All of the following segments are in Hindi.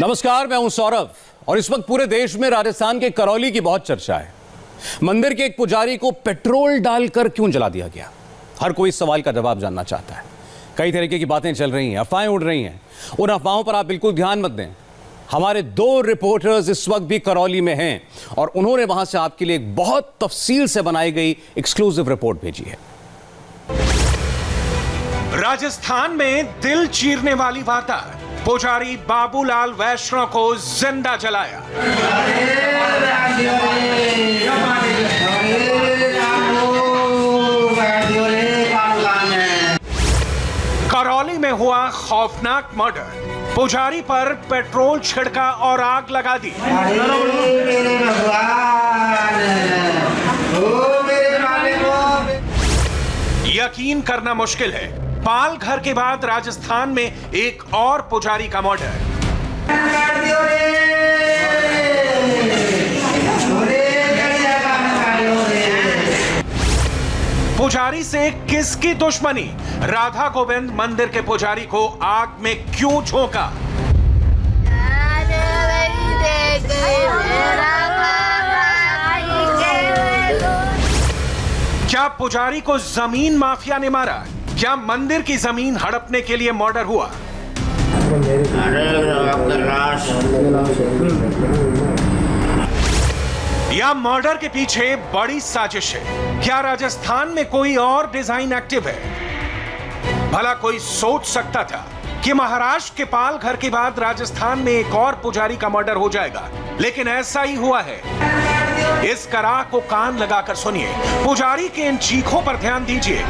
नमस्कार, मैं हूं सौरभ और इस वक्त पूरे देश में राजस्थान के करौली की बहुत चर्चा है। मंदिर के एक पुजारी को पेट्रोल डालकर क्यों जला दिया गया? हर कोई इस सवाल का जवाब जानना चाहता है। कई तरीके की बातें चल रही हैं, अफवाहें उड़ रही हैं। उन अफवाहों पर आप बिल्कुल ध्यान मत दें। हमारे 2 रिपोर्टर्स इस वक्त भी करौली में हैं और उन्होंने वहां से आपके लिए एक बहुत तफसील से बनाई गई एक्सक्लूसिव रिपोर्ट भेजी है। राजस्थान में दिल चीरने वाली वारदात, पुजारी बाबूलाल वैष्णव को जिंदा जलाया। करौली में हुआ खौफनाक मर्डर, पुजारी पर पेट्रोल छिड़का और आग लगा दी। यकीन करना मुश्किल है, पाल घर के बाद राजस्थान में एक और पुजारी का मर्डर। पुजारी से किसकी दुश्मनी? राधा गोविंद मंदिर के पुजारी को आग में क्यों झोंका? क्या पुजारी को जमीन माफिया ने मारा? क्या मंदिर की जमीन हड़पने के लिए मर्डर हुआ? या मर्डर के पीछे बड़ी साजिश है? क्या राजस्थान में कोई और डिजाइन एक्टिव है? भला कोई सोच सकता था कि महाराष्ट्र के पाल घर के बाद राजस्थान में एक और पुजारी का मर्डर हो जाएगा, लेकिन ऐसा ही हुआ है। इस कराह को कान लगाकर सुनिए, पुजारी के इन चीखों पर ध्यान दीजिए।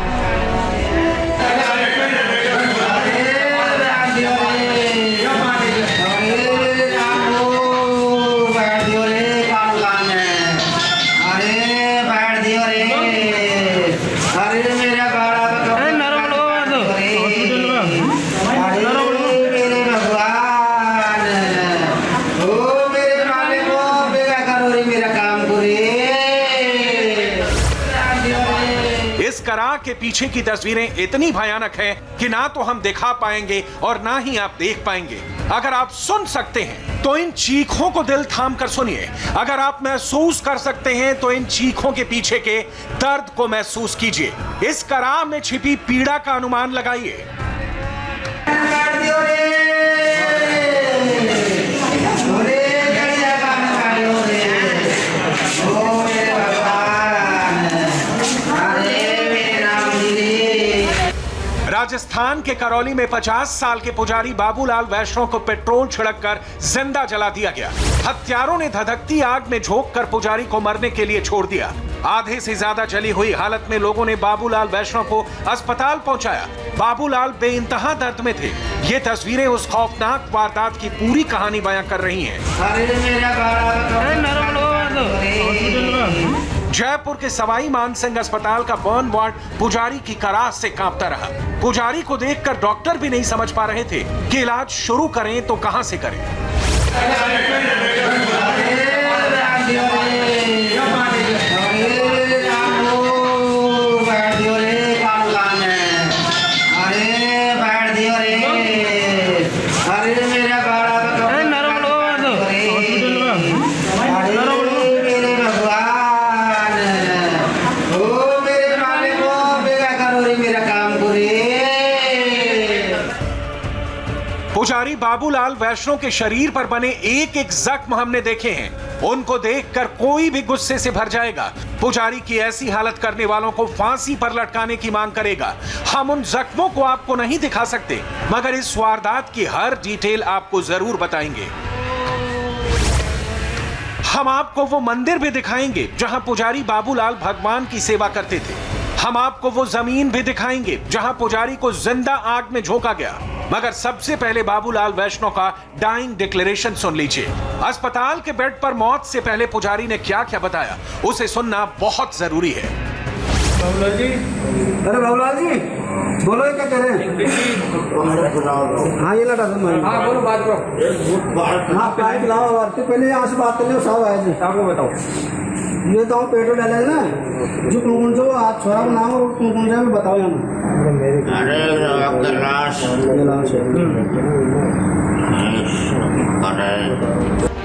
कराह के पीछे की तस्वीरें इतनी भयानक हैं कि ना तो हम दिखा पाएंगे और ना ही आप देख पाएंगे। अगर आप सुन सकते हैं तो इन चीखों को दिल थाम कर सुनिए। अगर आप महसूस कर सकते हैं तो इन चीखों के पीछे के दर्द को महसूस कीजिए। इस कराह में छिपी पीड़ा का अनुमान लगाइए। राजस्थान के करौली में 50 साल के पुजारी बाबूलाल वैष्णव को पेट्रोल छिड़ककर जिंदा जला दिया गया। हत्यारों ने धधकती आग में झोंककर पुजारी को मरने के लिए छोड़ दिया। आधे से ज्यादा जली हुई हालत में लोगों ने बाबूलाल वैष्णव को अस्पताल पहुंचाया। बाबूलाल बेइंतहा दर्द में थे। ये तस्वीरें उस खौफनाक वारदात की पूरी कहानी बयां कर रही हैं। जयपुर के सवाई मानसिंह अस्पताल का बर्न वार्ड पुजारी की कराह से कांपता रहा। पुजारी को देखकर डॉक्टर भी नहीं समझ पा रहे थे कि इलाज शुरू करें तो कहां से करें। पुजारी बाबूलाल वैष्णव के शरीर पर बने एक एक जख्म हमने देखे हैं। उनको देखकर कोई भी गुस्से से भर जाएगा। पुजारी की ऐसी हालत करने वालों को फांसी पर लटकाने की मांग करेगा। हम उन जख्मों को आपको नहीं दिखा सकते, मगर इस वारदात की हर डिटेल आपको जरूर बताएंगे। हम आपको वो मंदिर भी दिखाएंगे जहां पुजारी बाबूलाल भगवान की सेवा करते थे। हम आपको वो जमीन भी दिखाएंगे जहां पुजारी को जिंदा आग में झोंका गया। मगर सबसे पहले बाबूलाल वैष्णव का डाइंग डिक्लेरेशन सुन लीजिए। अस्पताल के बेड पर मौत से पहले पुजारी ने क्या क्या बताया, उसे सुनना बहुत जरूरी है। बाबूलाल जी, अरे बाबूलाल जी, बोलो क्या कह रहे हैं? हाँ ये लटा दो। हाँ बोलो बात करो। हाँ पाइप लाओ, पहले यहाँ से बात कर लो। साहब आए थे, आपको बताओ। ये तो पेट्रोल डाले ना, जो कौन जो आप छोरा को नाम और कौन जाए बताओ यहाँ। अरे लाश खाना है।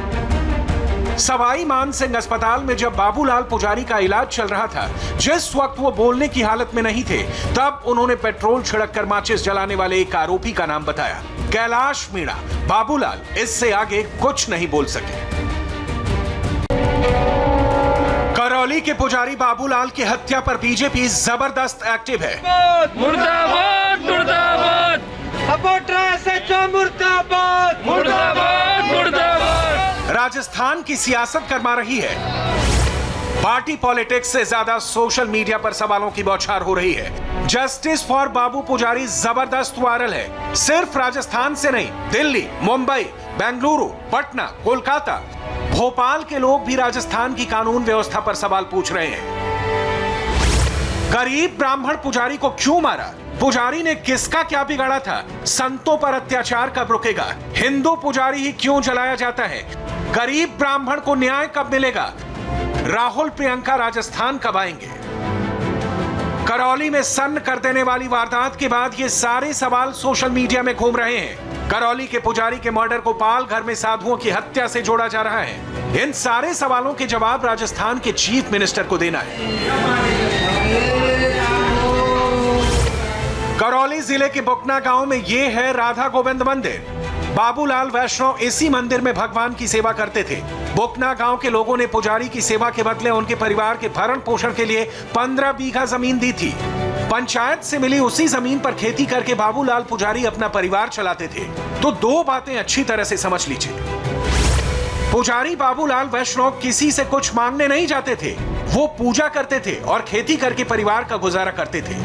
सवाई मान सिंह अस्पताल में जब बाबूलाल पुजारी का इलाज चल रहा था, जिस वक्त वो बोलने की हालत में नहीं थे, तब उन्होंने पेट्रोल छिड़ककर माचिस जलाने वाले एक आरोपी का नाम बताया, कैलाश मीणा। बाबूलाल इससे आगे कुछ नहीं बोल सके। करौली के पुजारी बाबूलाल की हत्या पर बीजेपी जबरदस्त एक्टिव है। मुर्दाबाद मुर्दाबाद मुर्दाबाद मुर्दाबाद मुर्दाबाद। राजस्थान की सियासत गरमा रही है। पार्टी पॉलिटिक्स से ज्यादा सोशल मीडिया पर सवालों की बौछार हो रही है। जस्टिस फॉर बाबू पुजारी जबरदस्त वायरल है। सिर्फ राजस्थान से नहीं, दिल्ली, मुंबई, बेंगलुरु, पटना, कोलकाता, भोपाल के लोग भी राजस्थान की कानून व्यवस्था पर सवाल पूछ रहे हैं। गरीब ब्राह्मण पुजारी को क्यों मारा? पुजारी ने किसका क्या बिगाड़ा था? संतों पर अत्याचार कब रुकेगा? हिंदू पुजारी ही क्यों जलाया जाता है? गरीब ब्राह्मण को न्याय कब मिलेगा? राहुल प्रियंका राजस्थान कब आएंगे? करौली में सन्न कर देने वाली वारदात के बाद ये सारे सवाल सोशल मीडिया में घूम रहे हैं। करौली के पुजारी के मर्डर को पाल घर में साधुओं की हत्या से जोड़ा जा रहा है। इन सारे सवालों के जवाब राजस्थान के चीफ मिनिस्टर को देना है। करौली जिले के बुकना गांव में ये है राधा गोविंद मंदिर। बाबूलाल वैष्णव इसी मंदिर में भगवान की सेवा करते थे। बुकना गांव के लोगों ने पुजारी की सेवा के बदले उनके परिवार के भरण पोषण के लिए 15 बीघा जमीन दी थी। पंचायत से मिली उसी जमीन पर खेती करके बाबूलाल पुजारी अपना परिवार चलाते थे। तो दो बातें अच्छी तरह से समझ लीजिए। पुजारी बाबूलाल वैष्णव किसी से कुछ मांगने नहीं जाते थे। वो पूजा करते थे और खेती करके परिवार का गुजारा करते थे।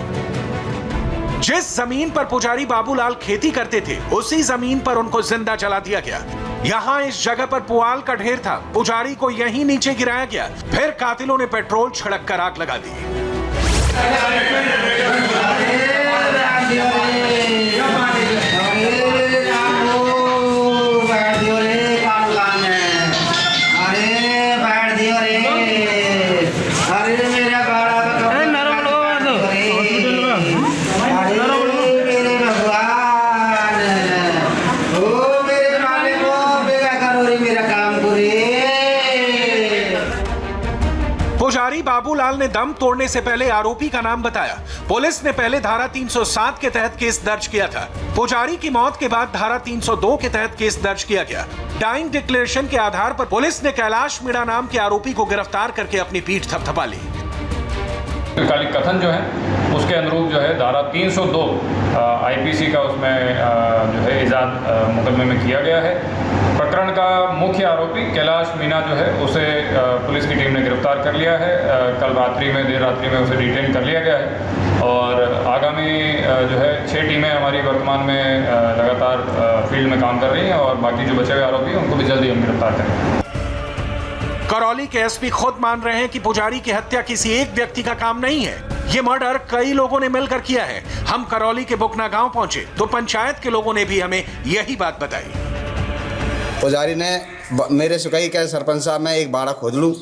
जिस जमीन पर पुजारी बाबूलाल खेती करते थे, उसी जमीन पर उनको जिंदा जला दिया गया। यहाँ इस जगह पर पुआल का ढेर था। पुजारी को यहीं नीचे गिराया गया। फिर कातिलों ने पेट्रोल छिड़क कर आग लगा दी। पुजारी बाबूलाल ने दम तोड़ने से पहले आरोपी का नाम बताया। पुलिस ने पहले धारा 307 के तहत केस दर्ज किया था। पुजारी की मौत के बाद धारा 302 के तहत केस दर्ज किया गया। डाइंग डिक्लेरेशन के आधार पर पुलिस ने कैलाश मीणा नाम के आरोपी को गिरफ्तार करके अपनी पीठ थपथपा ली। कालिक कथन जो है उसके अनुरूप जो है धारा 302 आईपीसी का उसमें जो है इजाद मुकदमे में किया गया है। प्रकरण का मुख्य आरोपी कैलाश मीणा जो है उसे पुलिस की टीम ने गिरफ्तार कर लिया है। कल देर रात्रि में उसे डिटेन कर लिया गया है और आगामी जो है 6 टीमें हमारी वर्तमान में लगातार फील्ड में काम कर रही हैं और बाकी जो बचे हुए आरोपी हैं उनको भी जल्दी हम गिरफ्तार करेंगे। करौली के एसपी खुद मान रहे हैं कि पुजारी की हत्या किसी एक व्यक्ति का काम नहीं है। ये मर्डर कई लोगों ने मिलकर किया है। हम करौली के बुकना गांव पहुंचे तो पंचायत के लोगों ने भी हमें यही बात बताई। पुजारी ने मेरे से कही कि सरपंच साहब मैं एक बाड़ा खोद लूँ।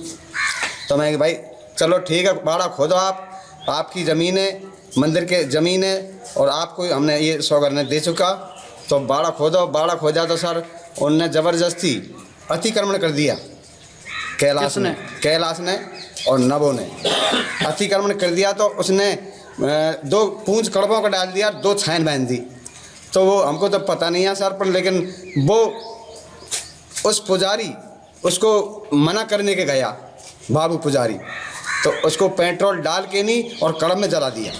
तो मैं भाई चलो ठीक है, बाड़ा खोदो आप, आपकी ज़मीन है, मंदिर के ज़मीन है और आपको हमने ये सौगंध दे चुका। तो बाड़ा खोदो। बाड़ा खोदा तो सर उनने ज़बरदस्ती अतिक्रमण कर दिया। कैलाश ने और नवों ने अतिक्रमण कर दिया। तो उसने 2 पूंछ कड़बों का डाल दिया, 2 छाइन बांध दी। तो वो हमको तो पता नहीं है सर, पर लेकिन वो उस पुजारी उसको मना करने के गया बाबू पुजारी, तो उसको पेट्रोल डाल के नहीं और कड़ब में जला दिया।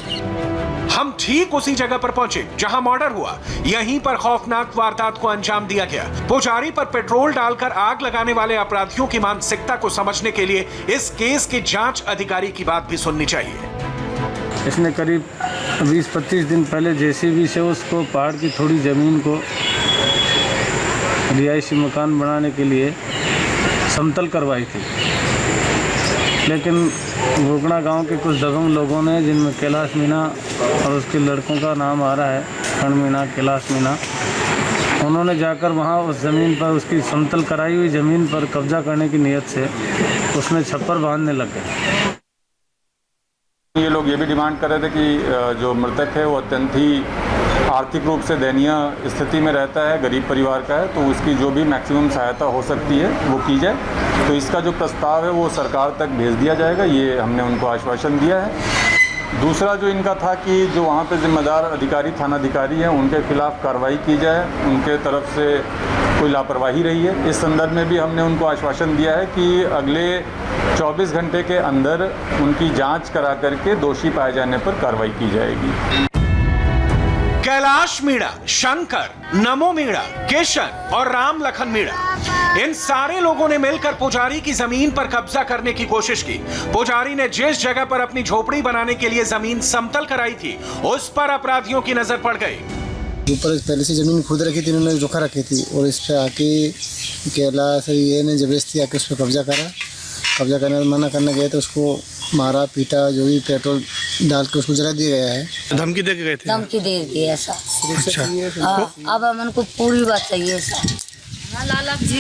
हम ठीक उसी जगह पर पहुंचे जहां मर्डर हुआ। यहीं पर खौफनाक वारदात को अंजाम दिया गया। पुजारी पर पेट्रोल डालकर आग लगाने वाले अपराधियों की मानसिकता को समझने के लिए इस केस के जांच अधिकारी की बात भी सुननी चाहिए। इसने करीब 20-25 दिन पहले जेसीबी से उसको पहाड़ की थोड़ी ज़मीन को रिहायशी मकान बनाने के लिए समतल करवाई थी। लेकिन बुकना गांव के कुछ दबंग लोगों ने, जिनमें कैलाश मीणा और उसके लड़कों का नाम आ रहा है, खंड मीणा, कैलाश मीणा, उन्होंने जाकर वहां उस ज़मीन पर, उसकी समतल कराई हुई ज़मीन पर कब्जा करने की नीयत से उसमें छप्पर बांधने लग गए। ये लोग ये भी डिमांड कर रहे थे कि जो मृतक है वो अत्यंत ही आर्थिक रूप से दयनीय स्थिति में रहता है, गरीब परिवार का है, तो उसकी जो भी मैक्सिमम सहायता हो सकती है वो की जाए। तो इसका जो प्रस्ताव है वो सरकार तक भेज दिया जाएगा, ये हमने उनको आश्वासन दिया है। दूसरा जो इनका था कि जो वहाँ पे जिम्मेदार अधिकारी, थानाधिकारी हैं, उनके खिलाफ कार्रवाई की जाए, उनके तरफ से कोई लापरवाही रही है, इस संदर्भ में भी हमने उनको आश्वासन दिया है कि अगले 24 घंटे के अंदर उनकी जांच करा करके दोषी पाए जाने पर कार्रवाई की जाएगी। कैलाश मीणा, शंकर, नमो मीणा, किशन और राम लखन मीणा, इन सारे लोगों ने मिलकर पुजारी की जमीन पर कब्जा करने की कोशिश की। पुजारी ने जिस जगह पर अपनी झोपड़ी बनाने के लिए जमीन समतल कराई थी, उस पर अपराधियों की नजर पड़ गई। ऊपर पहले से जमीन खुद रखी थी, इन्होंने जोखा रखी थी और इस पे आके कैलाश ये ने जबरदस्ती आके उस पर कब्जा करा। कब्जा करने मना करने गए तो उसको मारा पीटा, जो भी पेट्रोल डाल के उसको जला दिया गया है। धमकी दे के गए थे? धमकी दे दी ऐसा। अच्छा। अब हमको पूरी बात चाहिए सर,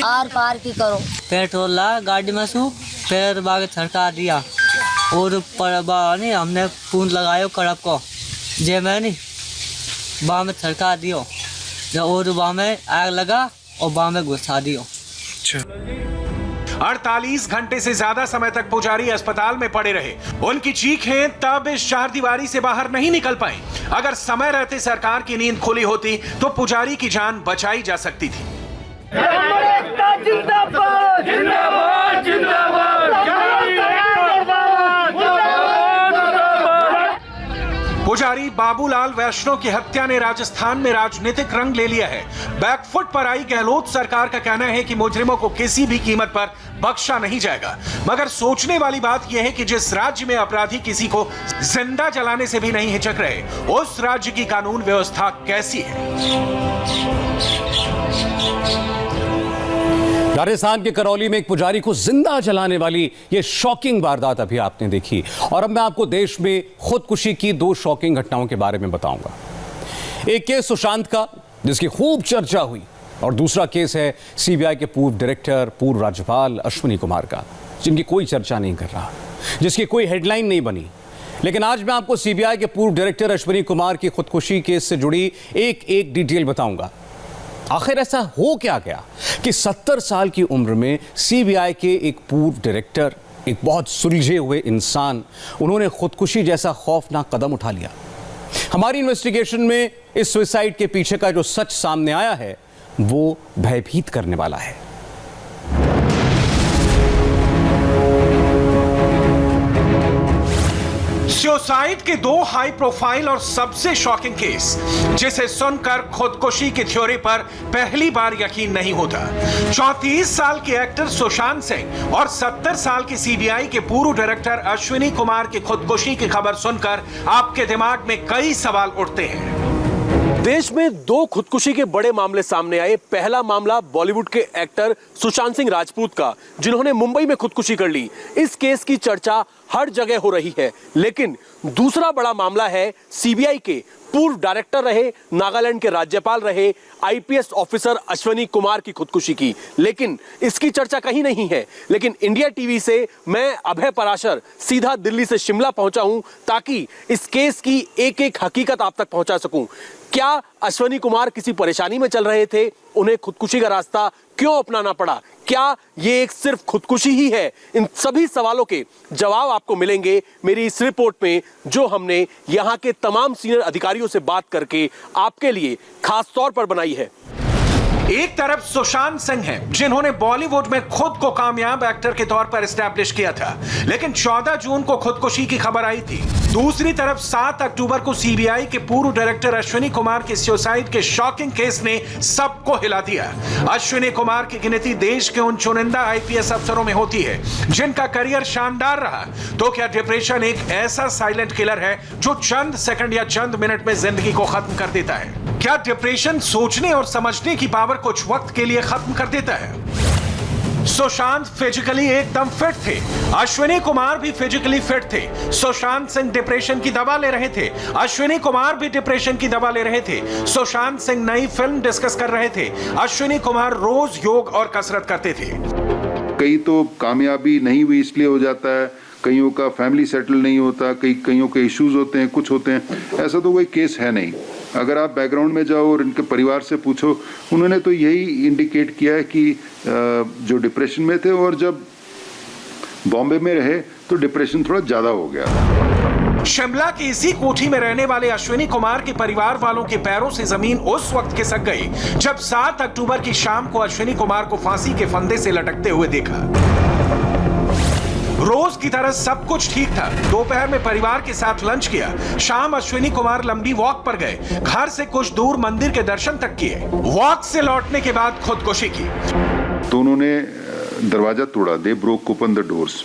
आर पार की करो। पेट्रोल ला गाड़ी में सु पैर बाग छड़का दिया और नहीं हमने पूंछ लगायो कड़प को जे मैं नहीं बा में छड़का दियो और बा में आग लगा और बा में घुसा दियो। 48 घंटे से ज्यादा समय तक पुजारी अस्पताल में पड़े रहे। उनकी चीखें तब इस चारदीवारी से बाहर नहीं निकल पाई। अगर समय रहते सरकार की नींद खुली होती तो पुजारी की जान बचाई जा सकती थी। जिंदाबाद जिंदाबाद जिंदाबाद। पुजारी बाबूलाल वैष्णव की हत्या ने राजस्थान में राजनीतिक रंग ले लिया है। बैकफुट पर आई गहलोत सरकार का कहना है कि मुजरिमों को किसी भी कीमत पर बख्शा नहीं जाएगा। मगर सोचने वाली बात यह है कि जिस राज्य में अपराधी किसी को जिंदा जलाने से भी नहीं हिचक रहे, उस राज्य की कानून व्यवस्था कैसी है? राजस्थान के करौली में एक पुजारी को जिंदा जलाने वाली ये शॉकिंग वारदात अभी आपने देखी, और अब मैं आपको देश में खुदकुशी की 2 शॉकिंग घटनाओं के बारे में बताऊंगा। एक केस सुशांत का, जिसकी खूब चर्चा हुई, और दूसरा केस है सीबीआई के पूर्व डायरेक्टर, पूर्व राज्यपाल अश्विनी कुमार का, जिनकी कोई चर्चा नहीं कर रहा, जिसकी कोई हेडलाइन नहीं बनी। लेकिन आज मैं आपको सीबीआई के पूर्व डायरेक्टर अश्विनी कुमार की खुदकुशी केस से जुड़ी एक डिटेल बताऊंगा। आखिर ऐसा हो क्या गया कि 70 साल की उम्र में सीबीआई के एक पूर्व डायरेक्टर, एक बहुत सुलझे हुए इंसान, उन्होंने खुदकुशी जैसा खौफनाक कदम उठा लिया। हमारी इन्वेस्टिगेशन में इस सुसाइड के पीछे का जो सच सामने आया है वो भयभीत करने वाला है। सुसाइड के 2 हाई प्रोफाइल और सबसे शॉकिंग केस, जिसे सुनकर खुदकुशी की थ्योरी पर पहली बार यकीन नहीं होता। 34 साल के एक्टर सुशांत सिंह और 70 साल के सीबीआई के पूर्व डायरेक्टर अश्विनी कुमार की खुदकुशी की खबर सुनकर आपके दिमाग में कई सवाल उठते हैं। देश में 2 खुदकुशी के बड़े मामले सामने आए। पहला मामला बॉलीवुड के एक्टर सुशांत सिंह राजपूत का, जिन्होंने मुंबई में खुदकुशी कर ली। इस केस की चर्चा हर जगह हो रही है। लेकिन दूसरा बड़ा मामला है सीबीआई के पूर्व डायरेक्टर रहे, नागालैंड के राज्यपाल रहे, आईपीएस ऑफिसर अश्विनी कुमार की खुदकुशी की। लेकिन इसकी चर्चा कहीं नहीं है। लेकिन इंडिया टीवी से मैं अभय पराशर सीधा दिल्ली से शिमला पहुंचा हूं, ताकि इस केस की एक हकीकत आप तक पहुंचा सकूं। क्या अश्विनी कुमार किसी परेशानी में चल रहे थे? उन्हें खुदकुशी का रास्ता क्यों अपनाना पड़ा? क्या ये एक सिर्फ खुदकुशी ही है? इन सभी सवालों के जवाब आपको मिलेंगे मेरी इस रिपोर्ट में, जो हमने यहाँ के तमाम सीनियर अधिकारियों से बात करके आपके लिए खास तौर पर बनाई है। एक तरफ सुशांत सिंह हैं, जिन्होंने बॉलीवुड में खुद को कामयाब एक्टर के तौर पर एस्टैब्लिश किया था, लेकिन 14 जून को खुदकुशी की खबर आई थी। दूसरी तरफ 7 अक्टूबर को सीबीआई के पूर्व डायरेक्टर अश्विनी कुमार के सुसाइड के शॉकिंग केस ने सबको हिला दिया। अश्विनी कुमार की गिनती देश के उन चुनिंदा आईपीएस अफसरों में होती है जिनका करियर शानदार रहा। तो क्या डिप्रेशन एक ऐसा साइलेंट किलर है जो चंद सेकंड या चंद मिनट में जिंदगी को खत्म कर देता है? क्या डिप्रेशन सोचने और समझने की पावर कुछ वक्त के लिए खत्म कर देता है? सुशांत फिजिकली एकदम फिट थे, अश्विनी कुमार भी फिजिकली फिट थे। सुशांत सिंह डिप्रेशन की दवा ले रहे थे, अश्विनी कुमार भी डिप्रेशन की दवा ले रहे थे। सुशांत सिंह नई फिल्म डिस्कस कर रहे थे, अश्विनी कुमार रोज योग और कसरत करते थे। कई तो कामयाबी नहीं हुई इसलिए हो जाता है, कईयों का फैमिली सेटल नहीं होता, कईयों के इश्यूज होते हैं, कुछ होते हैं। ऐसा तो कोई केस है नहीं। अगर आप बैकग्राउंड में जाओ और इनके परिवार से पूछो, उन्होंने तो यही इंडिकेट किया है कि जो डिप्रेशन में थे और जब बॉम्बे में रहे तो डिप्रेशन थोड़ा ज़्यादा हो गया था। शिमला की इसी कोठी में रहने वाले अश्विनी कुमार के परिवार वालों के पैरों से जमीन उस वक्त खिसक गई जब 7 अक्टूबर की शाम को अश्विनी कुमार को फांसी के फंदे से लटकते हुए देखा। रोज की तरह सब कुछ ठीक था। दोपहर में परिवार के साथ लंच किया। शाम अश्विनी कुमार लंबी वॉक पर गए। घर से कुछ दूर मंदिर के दर्शन तक किए। वॉक से लौटने के बाद खुदकुशी की। तो उन्होंने दरवाजा तोड़ा, they broke open the doors.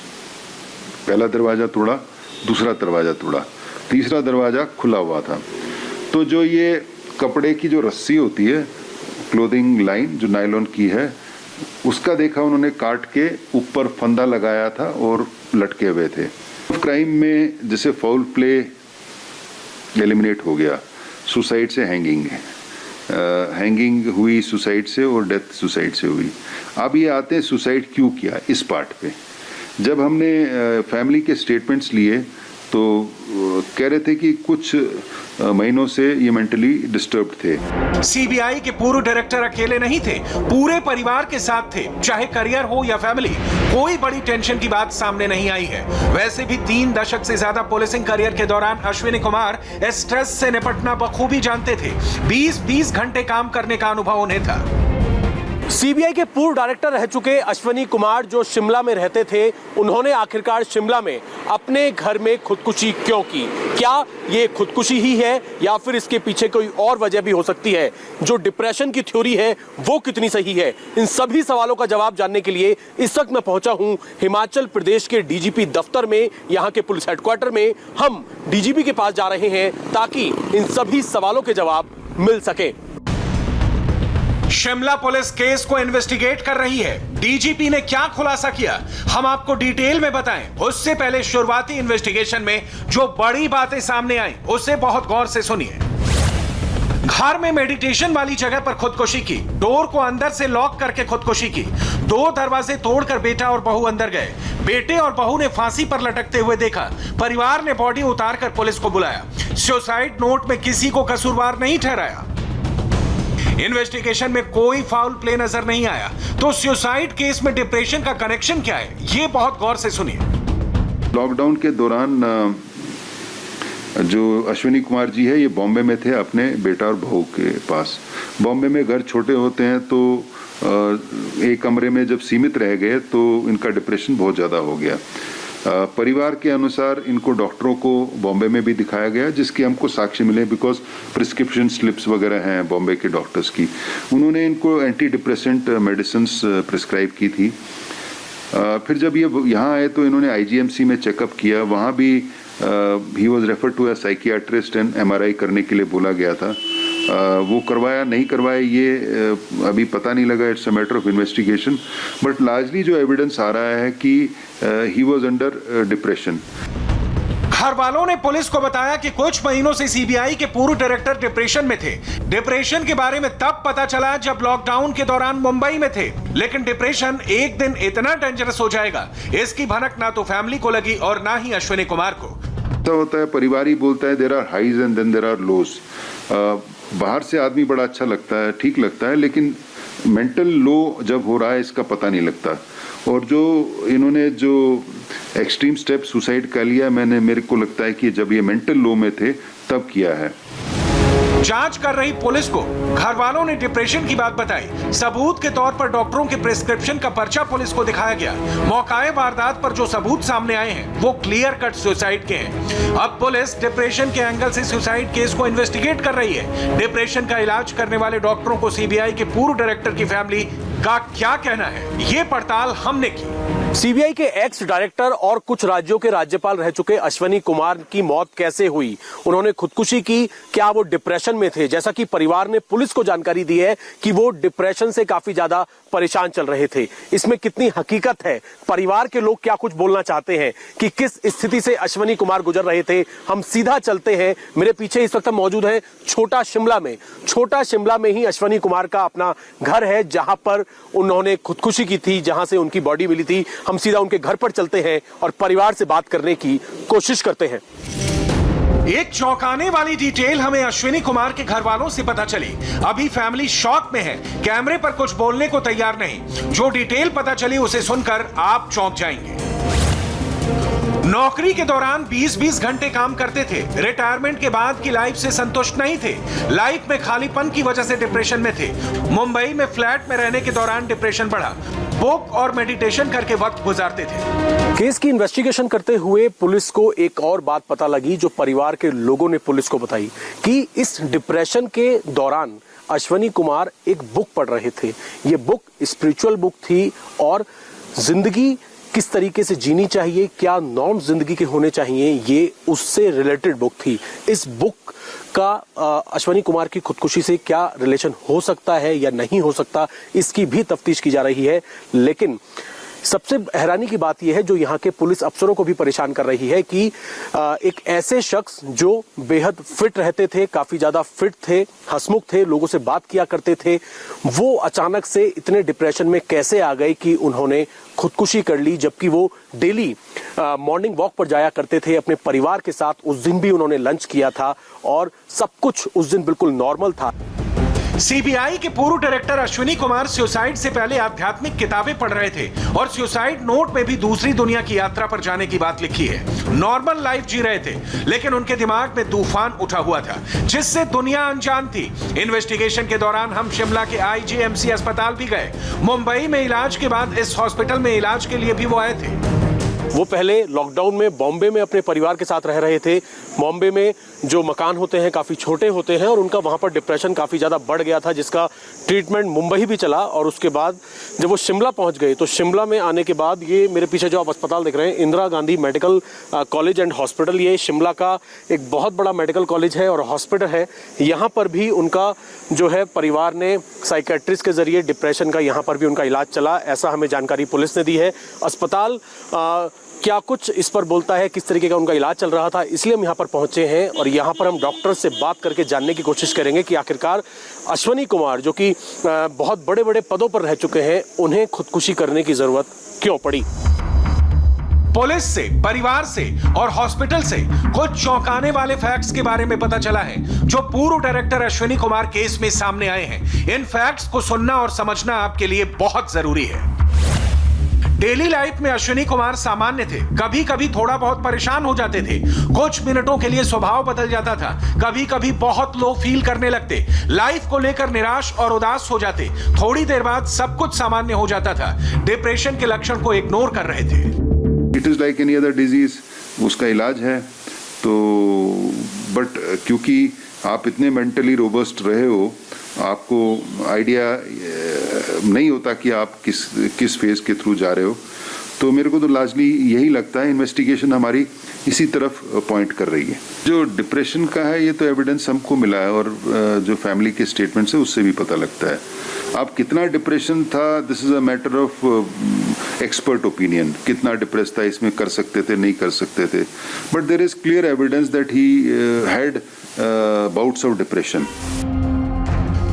पहला दरवाजा तोड़ा, दूसरा दरवाजा तोड़ा, तीसरा दरवाजा खुला हुआ था। तो जो ये कपड़े की जो रस्सी होती है, क्लोथिंग लाइन जो नायलॉन की है, उसका देखा उन्होंने काट के ऊपर फंदा लगाया था और लटके हुए थे। क्राइम में जैसे फाउल प्ले एलिमिनेट हो गया, सुसाइड से हैंगिंग है, हैंगिंग हुई सुसाइड से और डेथ सुसाइड से हुई। अब ये आते हैं सुसाइड क्यों किया इस पार्ट पे। जब हमने फैमिली के स्टेटमेंट्स लिए तो कह रहे थे कि कुछ महीनों से ये मेंटली डिस्टर्ब्ड थे। सीबीआई के पूर्व डायरेक्टर अकेले नहीं थे, पूरे परिवार के साथ थे। चाहे करियर हो या फैमिली, कोई बड़ी टेंशन की बात सामने नहीं आई है। वैसे भी 3 दशक से ज्यादा पुलिसिंग करियर के दौरान अश्विनी कुमार स्ट्रेस से निपटना बखूबी जानते थे। 20-20 घंटे काम करने का अनुभव उन्हें था। सीबीआई के पूर्व डायरेक्टर रह चुके अश्विनी कुमार जो शिमला में रहते थे, उन्होंने आखिरकार शिमला में अपने घर में खुदकुशी क्यों की? क्या ये खुदकुशी ही है या फिर इसके पीछे कोई और वजह भी हो सकती है? जो डिप्रेशन की थ्योरी है वो कितनी सही है? इन सभी सवालों का जवाब जानने के लिए इस वक्त मैं पहुंचा हूं हिमाचल प्रदेश के डीजीपी दफ्तर में। यहां के पुलिस हेडक्वार्टर में हम डीजीपी के पास जा रहे हैं ताकि इन सभी सवालों के जवाब मिल सके। शिमला पुलिस केस को इन्वेस्टिगेट कर रही है। डीजीपी ने क्या खुलासा किया, हम आपको डिटेल में बताएं। उससे पहले शुरुआती इन्वेस्टिगेशन में जो बड़ी बातें सामने आई उसे बहुत गौर से सुनिए। घर में मेडिटेशन वाली जगह पर खुदकुशी की, डोर को अंदर से लॉक करके खुदकुशी की। 2 दरवाजे तोड़कर बेटा और बहू अंदर गए। बेटे और बहू ने फांसी पर लटकते हुए देखा। परिवार ने बॉडी उतारकर पुलिस को बुलाया। सुसाइड नोट में किसी को कसूरवार नहीं ठहराया। इन्वेस्टिगेशन में कोई फाउल प्ले नजर नहीं आया। तो सुसाइड केस में डिप्रेशन का कनेक्शन क्या है, ये बहुत गौर से सुनिए। लॉकडाउन के दौरान जो अश्विनी कुमार जी है ये बॉम्बे में थे अपने बेटा और बहू के पास। बॉम्बे में घर छोटे होते हैं तो एक कमरे में जब सीमित रह गए तो इनका डिप्रेशन बहुत ज़्यादा हो गया। परिवार के अनुसार इनको डॉक्टरों को बॉम्बे में भी दिखाया गया जिसकी हमको साक्ष्य मिले, बिकॉज प्रिस्क्रिप्शन स्लिप्स वगैरह हैं बॉम्बे के डॉक्टर्स की। उन्होंने इनको एंटी डिप्रेसेंट मेडिसिन्स प्रिस्क्राइब की थी। फिर जब ये यहाँ आए तो इन्होंने आईजीएमसी में चेकअप किया। वहाँ भी he was refer to a psychiatrist and MRI करने के लिए बोला गया था। वो करवाया नहीं करवाया ये अभी पता नहीं लगा, it's a matter of investigation. But largely जो एविडेंस आ रहा है कि ही वॉज अंडर डिप्रेशन। घर वालों ने पुलिस को बताया कि कुछ महीनों से सीबीआई के पूर्व डायरेक्टर डिप्रेशन में थे। डिप्रेशन के बारे में तब पता चला जब लॉकडाउन के दौरान मुंबई में थे। लेकिन डिप्रेशन एक दिन इतना डेंजरस हो जाएगा, इसकी भनक ना तो फैमिली को लगी और ना ही अश्विनी कुमार को। तो होता है, परिवार ही बोलता है there are highs and then there are lows. बाहर से आदमी बड़ा अच्छा लगता है, ठीक लगता है, लेकिन मेंटल लो जब हो रहा है इसका पता नहीं लगता। और जो इन्होंने जो एक्सट्रीम स्टेप सुसाइड कर लिया, मेरे को लगता है कि जब ये मेंटल लो में थे तब किया है। जांच कर रही पुलिस को घर वालों ने डिप्रेशन की बात बताई। सबूत के तौर पर डॉक्टरों के प्रिस्क्रिप्शन का पर्चा पुलिस को दिखाया गया। मौकाए वारदात पर जो सबूत सामने आए हैं वो क्लियर कट सुसाइड के हैं। अब पुलिस डिप्रेशन के एंगल से सुसाइड केस को इन्वेस्टिगेट कर रही है। डिप्रेशन का इलाज करने वाले डॉक्टरों को सीबीआई के पूर्व डायरेक्टर की फैमिली का क्या कहना है, ये पड़ताल हमने की। सीबीआई के एक्स डायरेक्टर और कुछ राज्यों के राज्यपाल रह चुके अश्विनी कुमार की मौत कैसे हुई? उन्होंने खुदकुशी की? क्या वो डिप्रेशन में थे? जैसा कि परिवार ने पुलिस को जानकारी दी है कि वो डिप्रेशन से काफी ज्यादा परेशान चल रहे थे। इसमें कितनी हकीकत है? परिवार के लोग क्या कुछ बोलना चाहते हैं कि किस स्थिति से अश्विनी कुमार गुजर रहे थे? हम सीधा चलते हैं। मेरे पीछे इस वक्त हम मौजूद हैं छोटा शिमला में। छोटा शिमला में ही अश्विनी कुमार का अपना घर है जहां पर उन्होंने खुदकुशी की थी, जहां से उनकी बॉडी मिली थी। हम सीधा उनके घर पर चलते हैं और परिवार से बात करने की कोशिश करते हैं। एक चौंकाने वाली डिटेल हमें अश्विनी कुमार के घर वालों से पता चली। अभी फैमिली शॉक में है, कैमरे पर कुछ बोलने को तैयार नहीं। जो डिटेल पता चली उसे सुनकर आप चौंक जाएंगे। नौकरी के दौरान 20-20 घंटे काम करते थे। रिटायरमेंट के बाद की लाइफ से संतुष्ट नहीं थे। लाइफ में खालीपन की वजह से डिप्रेशन में थे। मुंबई में फ्लैट में रहने के दौरान डिप्रेशन बढ़ा। बुक और मेडिटेशन करके वक्त गुजारते थे। केस की इन्वेस्टिगेशन करते हुए पुलिस को एक और बात पता लगी, जो परिवार के लोगों ने पुलिस को बताई, कि इस डिप्रेशन के दौरान अश्विनी कुमार एक बुक पढ़ रहे थे। ये बुक स्पिरिचुअल बुक थी और जिंदगी किस तरीके से जीनी चाहिए, क्या नॉर्म्स जिंदगी के होने चाहिए, ये उससे रिलेटेड बुक थी। इस बुक का अश्विनी कुमार की खुदकुशी से क्या रिलेशन हो सकता है या नहीं हो सकता, इसकी भी तफ्तीश की जा रही है। लेकिन सबसे हैरानी की बात यह है, जो यहाँ के पुलिस अफसरों को भी परेशान कर रही है, कि एक ऐसे शख्स जो बेहद फिट रहते थे, काफी ज्यादा फिट थे, हंसमुख थे, लोगों से बात किया करते थे, वो अचानक से इतने डिप्रेशन में कैसे आ गए कि उन्होंने खुदकुशी कर ली, जबकि वो डेली मॉर्निंग वॉक पर जाया करते थे अपने परिवार के साथ। उस दिन भी उन्होंने लंच किया था और सब कुछ उस दिन बिल्कुल नॉर्मल था। सीबीआई के पूर्व डायरेक्टर अश्विनी कुमार सुसाइड से पहले आध्यात्मिक किताबें पढ़ रहे थे और सुसाइड नोट में भी दूसरी दुनिया की यात्रा पर जाने की बात लिखी है। नॉर्मल लाइफ जी रहे थे, लेकिन उनके दिमाग में तूफान उठा हुआ था, जिससे दुनिया अनजान थी। इन्वेस्टिगेशन के दौरान हम शिमला के आईजीएमसी अस्पताल भी गए। मुंबई में इलाज के बाद इस हॉस्पिटल में इलाज के लिए भी वो आए थे। वो पहले लॉकडाउन में बॉम्बे में अपने परिवार के साथ रह रहे थे। बॉम्बे में जो मकान होते हैं काफ़ी छोटे होते हैं और उनका वहाँ पर डिप्रेशन काफ़ी ज़्यादा बढ़ गया था, जिसका ट्रीटमेंट मुंबई भी चला। और उसके बाद जब वो शिमला पहुँच गए तो शिमला में आने के बाद, ये मेरे पीछे जो आप अस्पताल देख रहे हैं, Indira Gandhi medical college and hospital, ये शिमला का एक बहुत बड़ा मेडिकल कॉलेज है और हॉस्पिटल है। यहाँ पर भी उनका जो है परिवार ने साइकेट्रिस्ट के जरिए डिप्रेशन का यहाँ पर भी उनका इलाज चला, ऐसा हमें जानकारी पुलिस ने दी है। अस्पताल क्या कुछ इस पर बोलता है, किस तरीके का उनका इलाज चल रहा था, इसलिए हम यहाँ पर पहुंचे हैं और यहाँ पर हम डॉक्टर से बात करके जानने की कोशिश करेंगे कि आखिरकार अश्विनी कुमार, जो कि बहुत बड़े बड़े पदों पर रह चुके हैं, उन्हें खुदकुशी करने की जरूरत क्यों पड़ी। पुलिस से, परिवार से और हॉस्पिटल से कुछ चौंकाने वाले फैक्ट्स के बारे में पता चला है, जो पूर्व डायरेक्टर अश्विनी कुमार केस में सामने आए हैं। इन फैक्ट्स को सुनना और समझना आपके लिए बहुत जरूरी है। डेली लाइफ में अश्विनी कुमार सामान्य थे। कभी कभी थोड़ा बहुत परेशान हो जाते थे, कुछ मिनटों के लिए स्वभाव बदल जाता था, कभी कभी बहुत लो फील करने लगते, लाइफ को लेकर निराश और उदास हो जाते। थोड़ी देर बाद सब कुछ सामान्य हो जाता था। डिप्रेशन के लक्षण को इग्नोर कर रहे थे। It is like any other disease, उसका इलाज है। तो बट क्योंकि आप इतने मेंटली रोबस्ट रहे हो, आपको आइडिया नहीं होता कि आप किस फेज के थ्रू जा रहे हो। तो मेरे को तो लार्जली यही लगता है, इन्वेस्टिगेशन हमारी इसी तरफ पॉइंट कर रही है। जो डिप्रेशन का है, ये तो एविडेंस हमको मिला है और जो फैमिली के स्टेटमेंट है उससे भी पता लगता है। अब कितना डिप्रेशन था, this is a matter of expert opinion. कितना डिप्रेस था, इसमें कर सकते थे, नहीं कर सकते थे, but there is clear evidence that he had bouts of depression.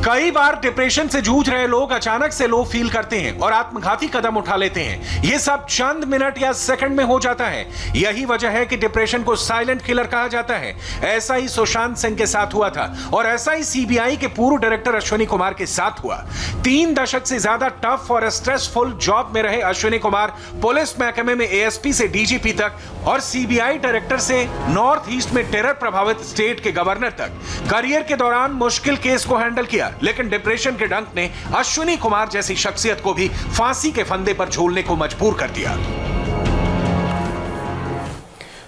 कई बार डिप्रेशन से जूझ रहे लोग अचानक से लो फील करते हैं और आत्मघाती कदम उठा लेते हैं। यह सब चंद मिनट या सेकंड में हो जाता है। यही वजह है कि डिप्रेशन को साइलेंट किलर कहा जाता है। ऐसा ही सुशांत सिंह के साथ हुआ था और ऐसा ही सीबीआई के पूर्व डायरेक्टर अश्विनी कुमार के साथ हुआ। 3 दशक से ज्यादा टफ और स्ट्रेसफुल जॉब में रहे अश्विनी कुमार पुलिस महकमे में एएसपी से डीजीपी तक और सीबीआई डायरेक्टर से नॉर्थ ईस्ट में टेरर प्रभावित स्टेट के गवर्नर तक करियर के दौरान मुश्किल केस को हैंडल किया। लेकिन डिप्रेशन के डंक ने अश्विनी कुमार जैसी शख्सियत को भी फांसी के फंदे पर झूलने को मजबूर कर दिया।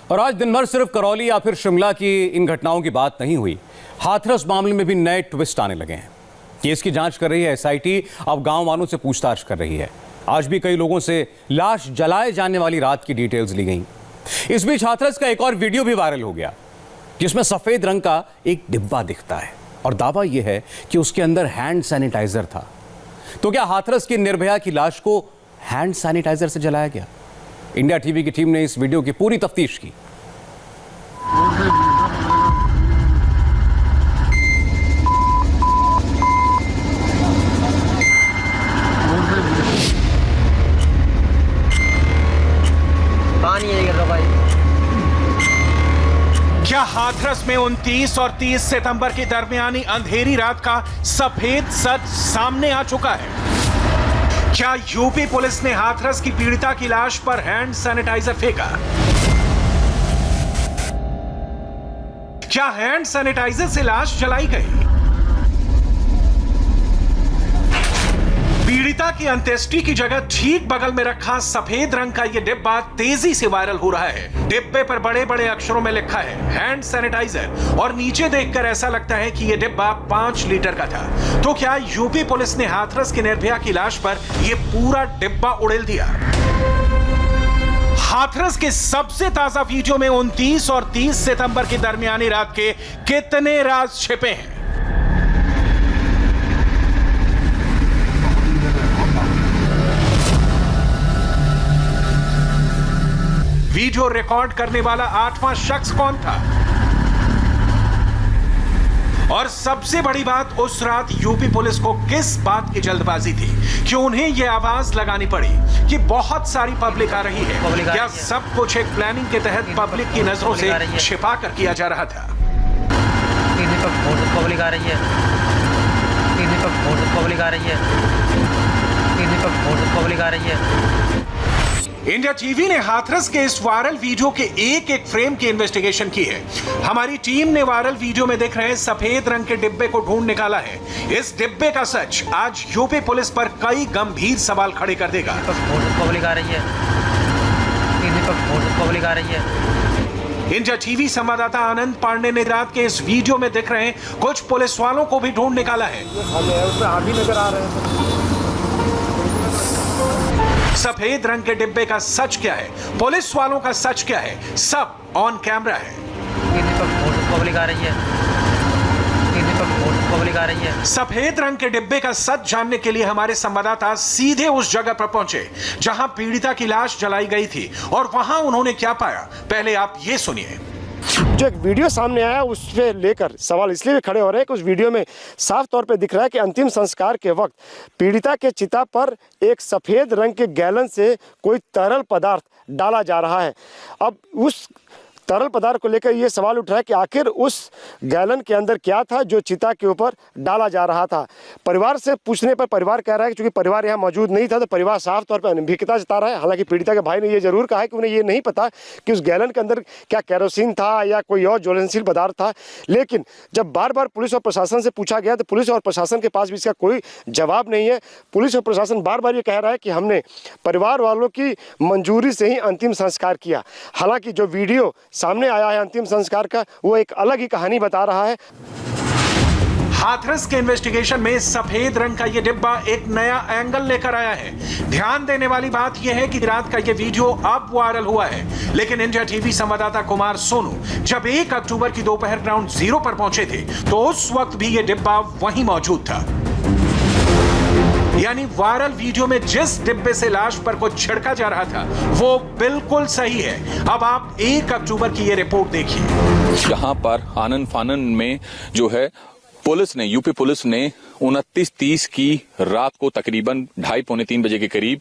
और आज दिन भर सिर्फ करौली या फिर शिमला की इन घटनाओं की बात नहीं हुई, हाथरस मामले में भी नए ट्विस्ट आने लगे हैं। केस की जांच कर रही है एसआईटी, अब गांव वालों से पूछताछ कर रही है। आज भी कई लोगों से लाश जलाए जाने वाली रात की डिटेल्स ली गई। इस बीच हाथरस का एक और वीडियो भी वायरल हो गया, जिसमें सफेद रंग का एक डिब्बा दिखता है और दावा यह है कि उसके अंदर हैंड सैनिटाइजर था। तो क्या हाथरस की निर्भया की लाश को हैंड सैनिटाइजर से जलाया गया? इंडिया टीवी की टीम ने इस वीडियो की पूरी तफ्तीश की। क्या हाथरस में 29 और 30 सितंबर की दरमियानी अंधेरी रात का सफेद सच सामने आ चुका है। क्या यूपी पुलिस ने हाथरस की पीड़िता की लाश पर हैंड सैनिटाइजर फेंका? क्या हैंड सैनिटाइजर से लाश जलाई गई? पीड़िता की अंत्येष्टि की जगह ठीक बगल में रखा सफेद रंग का यह डिब्बा तेजी से वायरल हो रहा है। डिब्बे पर बड़े बड़े अक्षरों में लिखा है हैंड सैनिटाइजर और नीचे देखकर ऐसा लगता है कि यह डिब्बा 5 लीटर का था। तो क्या यूपी पुलिस ने हाथरस की निर्भया की लाश पर यह पूरा डिब्बा उड़ेल दिया? हाथरस के सबसे ताजा वीडियो में 29 और 30 सितंबर की दरमियानी रात के कितने राज छिपे हैं? वीडियो रिकॉर्ड करने वाला 8वां शख्स कौन था? और सबसे बड़ी बात, उस रात यूपी पुलिस को किस बात की जल्दबाजी थी कि उन्हें यह आवाज लगानी पड़ी कि बहुत सारी पब्लिक आ रही है? क्या सब कुछ एक प्लानिंग के तहत पब्लिक की नजरों से छिपा कर किया जा रहा था? पब्लिक आ रही है, पब्लिक आ रही है, पब्लिक आ रही है। इंडिया टीवी ने हाथरस के इस वायरल वीडियो के एक एक फ्रेम की इन्वेस्टिगेशन की है। हमारी टीम ने वायरल वीडियो में दिख रहे सफेद रंग के डिब्बे को ढूंढ निकाला है। इस डिब्बे का सच आज यूपी पुलिस पर कई गंभीर सवाल खड़े कर देगा। पब्लिक आ रही है, पब्लिक आ रही है। इंडिया टीवी संवाददाता आनंद पांडे ने रात के इस वीडियो में दिख रहे कुछ पुलिस वालों को भी ढूंढ निकाला है। उसमें आग भी नजर आ रहे हैं। सफेद रंग के डिब्बे का सच क्या है, पुलिस वालों का सच क्या है, सब ऑन कैमरा है। पब्लिक आ रही है, पब्लिक आ रही है। सफेद रंग के डिब्बे का सच जानने के लिए हमारे संवाददाता सीधे उस जगह पर पहुंचे जहां पीड़िता की लाश जलाई गई थी और वहां उन्होंने क्या पाया, पहले आप ये सुनिए। जो एक वीडियो सामने आया उस पे लेकर सवाल इसलिए भी खड़े हो रहे हैं कि उस वीडियो में साफ तौर पे दिख रहा है कि अंतिम संस्कार के वक्त पीड़िता के चिता पर एक सफ़ेद रंग के गैलन से कोई तरल पदार्थ डाला जा रहा है। अब उस तरल पदार्थ को लेकर ये सवाल उठ रहा है कि आखिर उस गैलन के अंदर क्या था जो चिता के ऊपर डाला जा रहा था। परिवार से पूछने पर परिवार कह रहा है कि चूंकि परिवार यहाँ मौजूद नहीं था तो परिवार साफ तौर पर अनभिज्ञता जता रहा है। हालांकि पीड़िता के भाई ने ये जरूर कहा है कि उन्हें ये नहीं पता कि उस गैलन के अंदर क्या केरोसिन था या कोई और ज्वलनशील पदार्थ था। लेकिन जब बार बार पुलिस और प्रशासन से पूछा गया तो पुलिस और प्रशासन के पास भी इसका कोई जवाब नहीं है। पुलिस और प्रशासन बार बार ये कह रहा है कि हमने परिवार वालों की मंजूरी से ही अंतिम संस्कार किया। हालांकि जो वीडियो सामने आया है अंतिम संस्कार का वो एक अलग ही कहानी बता रहा है। हाथरस के इन्वेस्टिगेशन में सफेद रंग का ये डिब्बा एक नया एंगल लेकर आया है। ध्यान देने वाली बात यह है कि रात का ये वीडियो अब वायरल हुआ है, लेकिन इंडिया टीवी संवाददाता कुमार सोनू जब 1 अक्टूबर की दोपहर ग्राउंड जीरो पर पहुंचे थे तो उस वक्त भी ये डिब्बा वहीं मौजूद था। यानी वायरल वीडियो में जिस डिब्बे से लाश पर कुछ छिड़का जा रहा था वो बिल्कुल सही है। अब आप 1 अक्टूबर की ये रिपोर्ट देखिए। यहाँ पर आनन फानन में जो है पुलिस ने, यूपी पुलिस ने 29-30 की रात को तकरीबन 2:30-3 बजे के करीब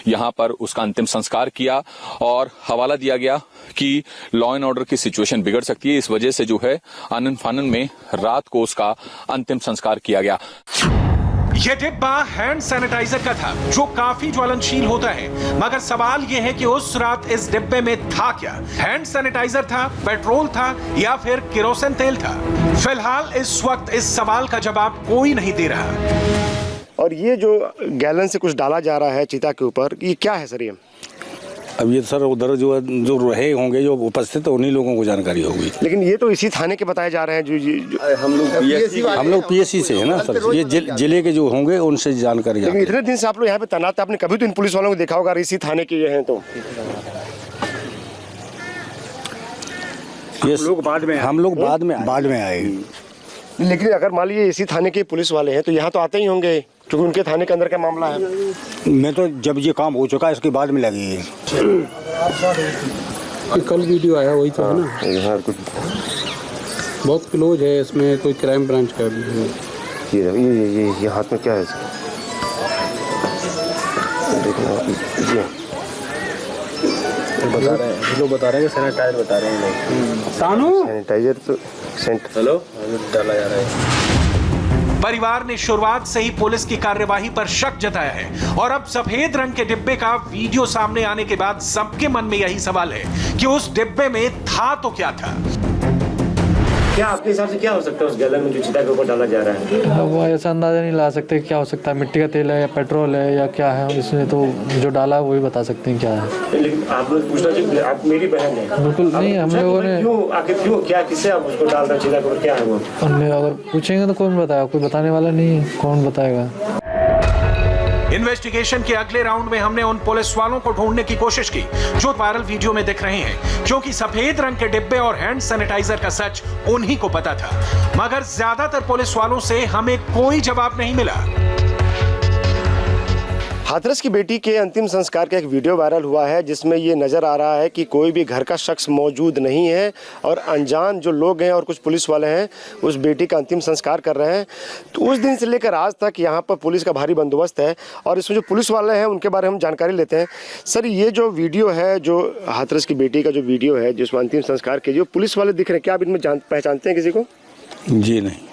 यहाँ पर उसका अंतिम संस्कार किया और हवाला दिया गया कि लॉ एंड ऑर्डर की सिचुएशन बिगड़ सकती है। इस वजह से जो है आनन फानन में रात को उसका अंतिम संस्कार किया गया। यह डिब्बा हैंड सैनिटाइजर का था जो काफी ज्वलनशील होता है, मगर सवाल यह है कि उस रात इस डिब्बे में था क्या? हैंड सैनिटाइजर था, पेट्रोल था या फिर केरोसिन तेल था? फिलहाल इस वक्त इस सवाल का जवाब कोई नहीं दे रहा। और ये जो गैलन से कुछ डाला जा रहा है चिता के ऊपर, ये क्या है सर? ये अब ये सर उधर जो रहे होंगे, जो उपस्थित तो उन्हीं लोगों को जानकारी होगी। लेकिन ये तो इसी थाने के बताए जा रहे हैं जो हम लोग पीएससी से है ना सर, ये जिले के जो होंगे उनसे जानकारी। लेकिन इतने दिन से आप लोग यहाँ पे तैनात, आपने कभी तो इन पुलिस वालों को देखा होगा इसी थाने के ये हैं तो ये लोग हम लोग बाद में आए। लेकिन अगर मान लीजिए इसी थाने के पुलिस वाले हैं तो यहाँ तो आते ही होंगे क्योंकि उनके थाने के अंदर का मामला है। मैं तो जब ये काम हो चुका है इसके बाद में लगी है। कल वीडियो आया वही तो है ना, यहाँ कुछ बहुत क्लोज है, इसमें कोई क्राइम ब्रांच का भी है। ये हाथ में क्या है? देखना बता रहे हैं लोग, बता रहे हैं कि सैनिटाइजर बता रहे हैं लोग। सैनिटाइजर तो हेलो डाला जा रहा है। परिवार ने शुरुआत से ही पुलिस की कार्यवाही पर शक जताया है और अब सफेद रंग के डिब्बे का वीडियो सामने आने के बाद सबके मन में यही सवाल है कि उस डिब्बे में था तो क्या था। क्या आपके हिसाब से क्या हो सकता है उस गैलन में जो चिता के ऊपर डाला जा रहा है? वो ऐसा अंदाजा नहीं ला सकते क्या हो सकता है, मिट्टी का तेल है या पेट्रोल है या क्या है, इसमें तो जो डाला है वही बता सकते हैं क्या है। लेकिन आप लोग पूछना चाहिए, आप मेरी बहन है। बिल्कुल नहीं, हम लोगों ने क्यों क्या किससे आप उसको डाल रहे चिता के ऊपर, क्या है वो? हमने अगर पूछेंगे तो कौन बताएगा, कोई बताने वाला नहीं है, कौन बताएगा। इन्वेस्टिगेशन के अगले राउंड में हमने उन पुलिस वालों को ढूंढने की कोशिश की जो वायरल वीडियो में दिख रहे हैं, क्योंकि सफेद रंग के डिब्बे और हैंड सैनिटाइजर का सच उन्हीं को पता था, मगर ज्यादातर पुलिस वालों से हमें कोई जवाब नहीं मिला। हाथरस की बेटी के अंतिम संस्कार का एक वीडियो वायरल हुआ है जिसमें ये नज़र आ रहा है कि कोई भी घर का शख्स मौजूद नहीं है और अनजान जो लोग हैं और कुछ पुलिस वाले हैं उस बेटी का अंतिम संस्कार कर रहे हैं। तो उस दिन से लेकर आज तक यहाँ पर पुलिस का भारी बंदोबस्त है और इसमें जो पुलिस वाले हैं उनके बारे में हम जानकारी लेते हैं। सर, ये जो वीडियो है, जो हाथरस की बेटी का जो वीडियो है जिसमें अंतिम संस्कार के जो पुलिस वाले दिख रहे हैं, क्या आप इनमें पहचानते हैं किसी को? जी नहीं।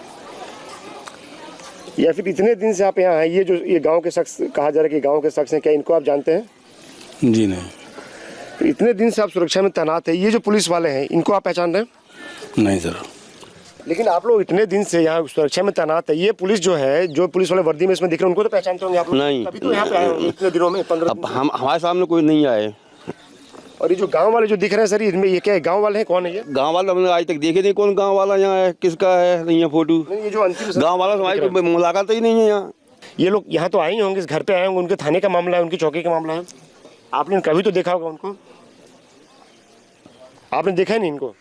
या फिर इतने दिन से आप यहाँ हैं, ये गांव के शख्स कहा जा रहा है कि गांव के शख्स हैं, क्या इनको आप जानते हैं? जी नहीं। तो इतने दिन से आप सुरक्षा में तैनात है, ये जो पुलिस वाले हैं इनको आप पहचान रहे हैं? नहीं सर। लेकिन आप लोग इतने दिन से यहाँ सुरक्षा में तैनात है, ये पुलिस जो है, जो पुलिस वाले वर्दी में इसमें दिख रहे हैं, उनको तो पहचानते होंगे आप लोग? नहीं। अभी तो यहाँ पे आए इतने दिनों में 15 दिन। हम हमारे सामने कोई नहीं आए। और ये जो गांव वाले जो दिख रहे हैं सर, इसमें ये क्या है, गांव वाले हैं? कौन है ये गांव वाला? हमने आज तक देखे नहीं कौन गांव वाला यहाँ है, किसका है नहीं है फोटो। ये जो अंतिम गांव वाला हमारी कोई मुलाकात ही नहीं है यहाँ। ये लोग यहाँ तो आए ही होंगे, इस घर पे आए होंगे, उनके थाने का मामला है, उनकी चौकी का मामला है। आपने कभी तो देखा होगा उनको? आपने देखा ही नहीं इनको?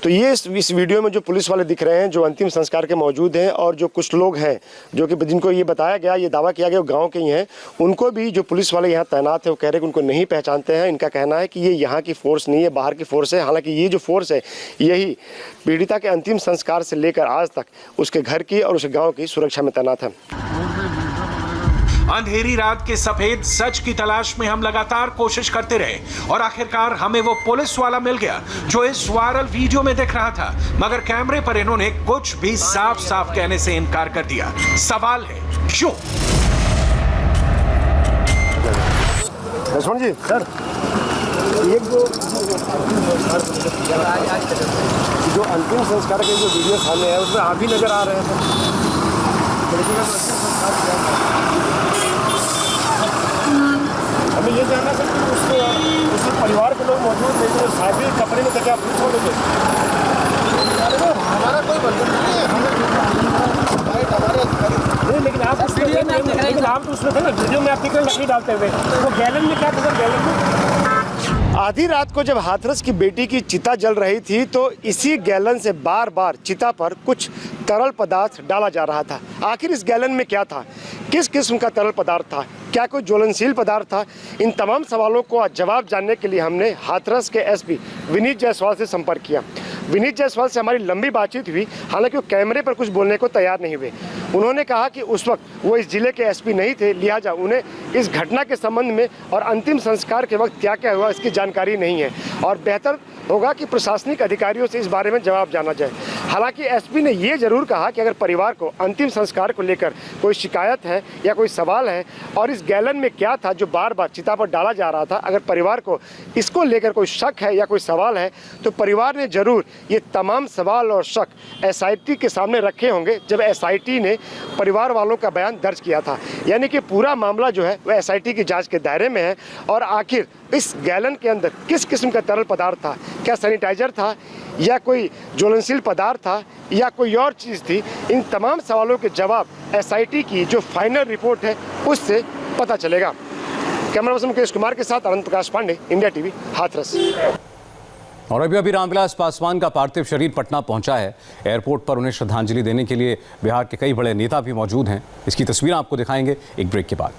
तो ये इस वीडियो में जो पुलिस वाले दिख रहे हैं जो अंतिम संस्कार के मौजूद हैं और जो कुछ लोग हैं जो कि जिनको ये बताया गया, ये दावा किया गया वो गांव के ही हैं, उनको भी जो पुलिस वाले यहाँ तैनात है वो कह रहे हैं कि उनको नहीं पहचानते हैं। इनका कहना है कि ये यहाँ की फोर्स नहीं है, बाहर की फोर्स है। हालांकि ये जो फोर्स है यही पीड़िता के अंतिम संस्कार से लेकर आज तक उसके घर की और उसके गाँव की सुरक्षा में तैनात है। अंधेरी रात के सफेद सच की तलाश में हम लगातार कोशिश करते रहे और आखिरकार हमें वो पुलिस वाला मिल गया जो इस वायरल वीडियो में दिख रहा था, मगर कैमरे पर इन्होंने कुछ भी साफ साफ कहने से इनकार कर दिया। सवाल है क्यों? लक्ष्मण जी, सर, एक जो अंतिम संस्कार के जो वीडियो सामने है उसमें आप भी नजर आ रहे हैं। हमें ये जानना था कि उसके परिवार के लोग मौजूद थे, तो साहबी कपड़े में क्या पूछ रहे थे? हमारा कोई बंधन नहीं है, लेकिन आप तो उसमें थे ना, वीडियो में आप दिख रहे लकड़ी डालते हुए, वो गैलन में क्या था सर? गैलन में आधी रात को जब हाथरस की बेटी की चिता जल रही थी तो इसी गैलन से बार बार चिता पर कुछ तरल पदार्थ डाला जा रहा था। आखिर इस गैलन में क्या था? किस किस्म का तरल पदार्थ था? क्या कोई ज्वलनशील पदार्थ था? इन तमाम सवालों को जवाब जानने के लिए हमने हाथरस के एसपी विनीत जायसवाल से संपर्क किया। विनीत जायसवाल से हमारी लंबी बातचीत हुई, हालांकि वो कैमरे पर कुछ बोलने को तैयार नहीं हुए। उन्होंने कहा कि उस वक्त वो इस जिले के एसपी नहीं थे, लिहाजा उन्हें इस घटना के संबंध में और अंतिम संस्कार के वक्त क्या क्या हुआ इसकी जानकारी नहीं है और बेहतर होगा कि प्रशासनिक अधिकारियों से इस बारे में जवाब जाना जाए। हालांकि एसपी ने ये जरूर कहा कि अगर परिवार को अंतिम संस्कार को लेकर कोई शिकायत है या कोई सवाल है और इस गैलन में क्या था जो बार बार चिता पर डाला जा रहा था, अगर परिवार को इसको लेकर कोई शक है या कोई सवाल है तो परिवार ने जरूर ये तमाम सवाल और शक एसआईटी के सामने रखे होंगे जब एसआईटी ने परिवार वालों का बयान दर्ज किया था। यानी कि पूरा मामला जो है वह एसआईटी की जांच के दायरे में है और आखिर इस गैलन के अंदर किस किस्म का तरल पदार्थ था, क्या सैनिटाइजर था या कोई ज्वलनशील पदार्थ था या कोई और चीज़ थी, इन तमाम सवालों के जवाब एसआईटी की जो फाइनल रिपोर्ट है उससे पता चलेगा। कैमरा पर्सन मुकेश कुमार के साथ अनंत प्रकाश पांडे, इंडिया टीवी, हाथरस। और अभी रामविलास पासवान का पार्थिव शरीर पटना पहुंचा है। एयरपोर्ट पर उन्हें श्रद्धांजलि देने के लिए बिहार के कई बड़े नेता भी मौजूद हैं। इसकी तस्वीरें आपको दिखाएंगे एक ब्रेक के बाद।